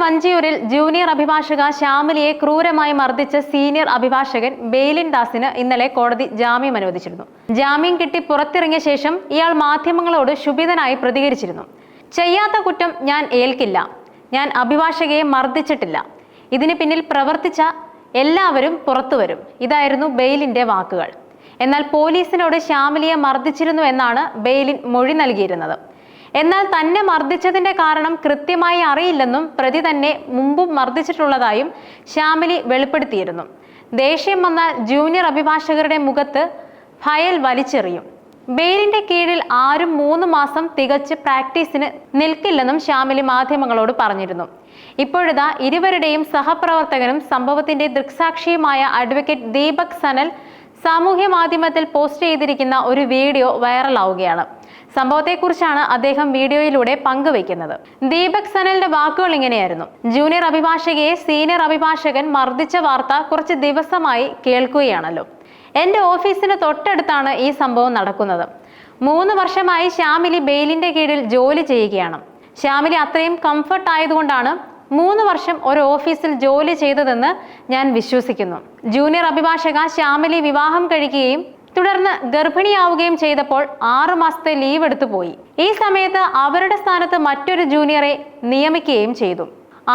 വഞ്ചിയൂരിൽ junior അഭിഭാഷക ശ്യാമിലിയെ ക്രൂരമായി മർദ്ദിച്ച സീനിയർ അഭിഭാഷകൻ ബെയിലിൻ ദാസിന് ഇന്നലെ കോടതി ജാമ്യം അനുവദിച്ചിരുന്നു. ജാമ്യം കിട്ടി പുറത്തിറങ്ങിയ ശേഷം ഇയാൾ മാധ്യമങ്ങളോട് ക്ഷുഭിതനായി പ്രതികരിച്ചിരുന്നു. ചെയ്യാത്ത കുറ്റം ഞാൻ ഏൽക്കില്ല, ഞാൻ അഭിഭാഷകയെ മർദ്ദിച്ചിട്ടില്ല, ഇതിന് പിന്നിൽ പ്രവർത്തിച്ച എല്ലാവരും പുറത്തുവരും, ഇതായിരുന്നു ബെയിലിന്റെ വാക്കുകൾ. എന്നാൽ പോലീസിനോട് ശ്യാമിലിയെ മർദ്ദിച്ചിരുന്നു എന്നാണ് ബെയിലിൻ മൊഴി നൽകിയിരുന്നത്. എന്നാൽ തന്നെ മർദ്ദിച്ചതിന്റെ കാരണം കൃത്യമായി അറിയില്ലെന്നും പ്രതി തന്നെ മുമ്പും മർദ്ദിച്ചിട്ടുള്ളതായും ശ്യാമിലി വെളിപ്പെടുത്തിയിരുന്നു. ദേഷ്യം വന്നാൽ ജൂനിയർ അഭിഭാഷകരുടെ മുഖത്ത് ഫയൽ വലിച്ചെറിയും. ബെയിലിന്റെ കീഴിൽ ആരും 3 മാസം തികച്ച് പ്രാക്ടീസിന് നിൽക്കില്ലെന്നും ശ്യാമിലി മാധ്യമങ്ങളോട് പറഞ്ഞിരുന്നു. ഇപ്പോഴിതാ ഇരുവരുടെയും സഹപ്രവർത്തകനും സംഭവത്തിന്റെ ദൃക്സാക്ഷിയുമായ അഡ്വക്കേറ്റ് ദീപക് സനൽ സാമൂഹ്യ മാധ്യമത്തിൽ പോസ്റ്റ് ചെയ്തിരിക്കുന്ന ഒരു വീഡിയോ വൈറലാവുകയാണ്. സംഭവത്തെക്കുറിച്ചാണ് അദ്ദേഹം വീഡിയോയിലൂടെ പങ്കുവയ്ക്കുന്നത്. ദീപക് സനലിന്റെ വാക്കുകൾ ഇങ്ങനെയായിരുന്നു: ജൂനിയർ അഭിഭാഷകയെ സീനിയർ അഭിഭാഷകൻ മർദ്ദിച്ച വാർത്ത കുറച്ച് ദിവസമായി കേൾക്കുകയാണല്ലോ. എന്റെ ഓഫീസിന് തൊട്ടടുത്താണ് ഈ സംഭവം നടക്കുന്നത്. 3 വർഷമായി ശ്യാമിലി ബെയിലിന്റെ കീഴിൽ ജോലി ചെയ്യുകയാണ്. ശ്യാമിലി അത്രയും കംഫർട്ട് ആയതുകൊണ്ടാണ് 3 വർഷം ഒരു ഓഫീസിൽ ജോലി ചെയ്തതെന്ന് ഞാൻ വിശ്വസിക്കുന്നു. ജൂനിയർ അഭിഭാഷക ശ്യാമിലി വിവാഹം കഴിക്കുകയും തുടർന്ന് ഗർഭിണിയാവുകയും ചെയ്തപ്പോൾ 6 മാസത്തെ ലീവ് എടുത്തു പോയി. ഈ സമയത്ത് അവരുടെ സ്ഥാനത്ത് മറ്റൊരു ജൂനിയറെ നിയമിക്കുകയും ചെയ്തു.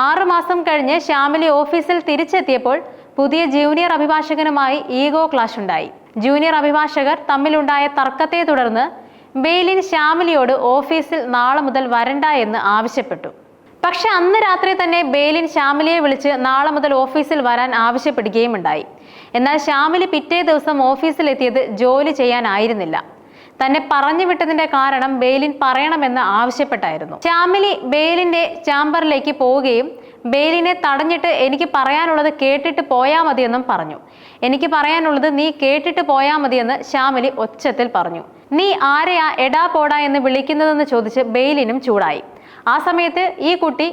6 മാസം കഴിഞ്ഞ് ശ്യാമിലി ഓഫീസിൽ തിരിച്ചെത്തിയപ്പോൾ പുതിയ ജൂനിയർ അഭിഭാഷകനുമായി ഈഗോ ക്ലാഷ് ഉണ്ടായി. ജൂനിയർ അഭിഭാഷകർ തമ്മിലുണ്ടായ തർക്കത്തെ തുടർന്ന് ബെയിലിൻ ശ്യാമിലിയോട് ഓഫീസിൽ നാളെ മുതൽ വരണ്ട എന്ന് ആവശ്യപ്പെട്ടു. പക്ഷെ അന്ന് രാത്രി തന്നെ ബെയിലിൻ ശ്യാമിലിയെ വിളിച്ച് നാളെ മുതൽ ഓഫീസിൽ വരാൻ ആവശ്യപ്പെടുകയും ഉണ്ടായി. എന്നാൽ ശ്യാമിലി പിറ്റേ ദിവസം ഓഫീസിലെത്തിയത് ജോലി ചെയ്യാനായിരുന്നില്ല. തന്നെ പറഞ്ഞു വിട്ടതിന്റെ കാരണം ബെയിലിൻ പറയണമെന്ന് ആവശ്യപ്പെട്ടായിരുന്നു. ശ്യാമിലി ബെയിലിന്റെ ചാംബറിലേക്ക് പോവുകയും ബെയിലിനെ തടഞ്ഞിട്ട് എനിക്ക് പറയാനുള്ളത് കേട്ടിട്ട് പോയാൽ മതിയെന്നും പറഞ്ഞു. എനിക്ക് പറയാനുള്ളത് നീ കേട്ടിട്ട് പോയാൽ മതിയെന്ന് ശ്യാമിലി ഒച്ചത്തിൽ പറഞ്ഞു. നീ ആരെയാ എടാ പോടാ എന്ന് വിളിക്കുന്നതെന്ന് ചോദിച്ച് ബെയിലിനും ചൂടായി. ആ സമയത്ത് ഈ കുട്ടി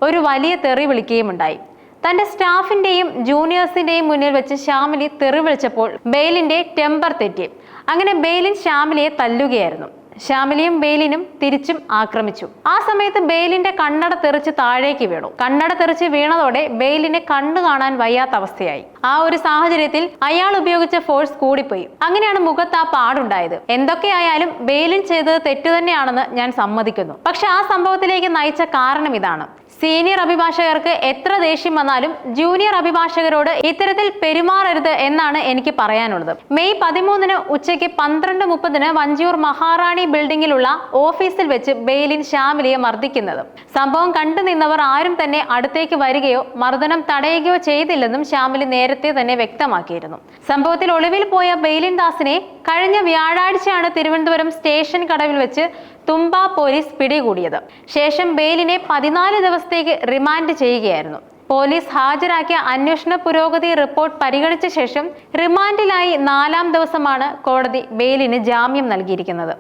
ഒരു വലിയ തെറി വിളിക്കുകയും ഉണ്ടായി. തന്റെ സ്റ്റാഫിന്റെയും ജൂനിയേഴ്സിന്റെയും മുന്നിൽ വെച്ച് ശ്യാമിലി തെറി വിളിച്ചപ്പോൾ ബെയിലിന്റെ ടെമ്പർ തെറ്റി. അങ്ങനെ ബെയിലിൻ ശ്യാമിലിയെ തല്ലുകയായിരുന്നു. ശ്യാമിലിയും ബെയിലിനും തിരിച്ചും ആക്രമിച്ചു. ആ സമയത്ത് ബെയിലിന്റെ കണ്ണട തെറിച്ച് താഴേക്ക് വീണു. കണ്ണട തെറിച്ച് വീണതോടെ ബെയിലിന് കണ്ണു കാണാൻ വയ്യാത്ത അവസ്ഥയായി. ആ ഒരു സാഹചര്യത്തിൽ അയാൾ ഉപയോഗിച്ച ഫോഴ്സ് കൂടിപ്പോയി. അങ്ങനെയാണ് മുഖത്ത് ആ പാടുണ്ടായത്. എന്തൊക്കെയായാലും ബെയിലിൻ ചെയ്തത് തെറ്റു തന്നെയാണെന്ന് ഞാൻ സമ്മതിക്കുന്നു. പക്ഷെ ആ സംഭവത്തിലേക്ക് നയിച്ച കാരണം ഇതാണ്: സീനിയർ അഭിഭാഷകർക്ക് എത്ര ദേഷ്യം വന്നാലും ജൂനിയർ അഭിഭാഷകരോട് ഇത്തരത്തിൽ പെരുമാറരുത് എന്നാണ് എനിക്ക് പറയാനുള്ളത്. മെയ് 13 ഉച്ചയ്ക്ക് 12:30 വഞ്ചിയൂർ മഹാറാണി ബിൽഡിംഗിലുള്ള ഓഫീസിൽ വെച്ച് ബെയിലിൻ ശ്യാമിലിയെ മർദ്ദിക്കുന്നത്. സംഭവം കണ്ടു നിന്നവർ ആരും തന്നെ അടുത്തേക്ക് വരികയോ മർദ്ദനം തടയുകയോ ചെയ്തില്ലെന്നും ശ്യാമിലി നേരത്തെ തന്നെ വ്യക്തമാക്കിയിരുന്നു. സംഭവത്തിൽ ഒളിവിൽ പോയ ബെയിലിൻ ദാസിനെ കഴിഞ്ഞ വ്യാഴാഴ്ചയാണ് തിരുവനന്തപുരം സ്റ്റേഷൻ കടവിൽ വെച്ച് തുമ്പ പോലീസ് പിടികൂടിയത്. ശേഷം ബെയിലിനെ 14 ദിവസത്തേക്ക് റിമാൻഡ് ചെയ്യുകയായിരുന്നു. പോലീസ് ഹാജരാക്കിയ അന്വേഷണ പുരോഗതി റിപ്പോർട്ട് പരിഗണിച്ച ശേഷം റിമാൻഡിലായി 4ാം ദിവസമാണ് കോടതി ബെയിലിന് ജാമ്യം നൽകിയിരിക്കുന്നത്.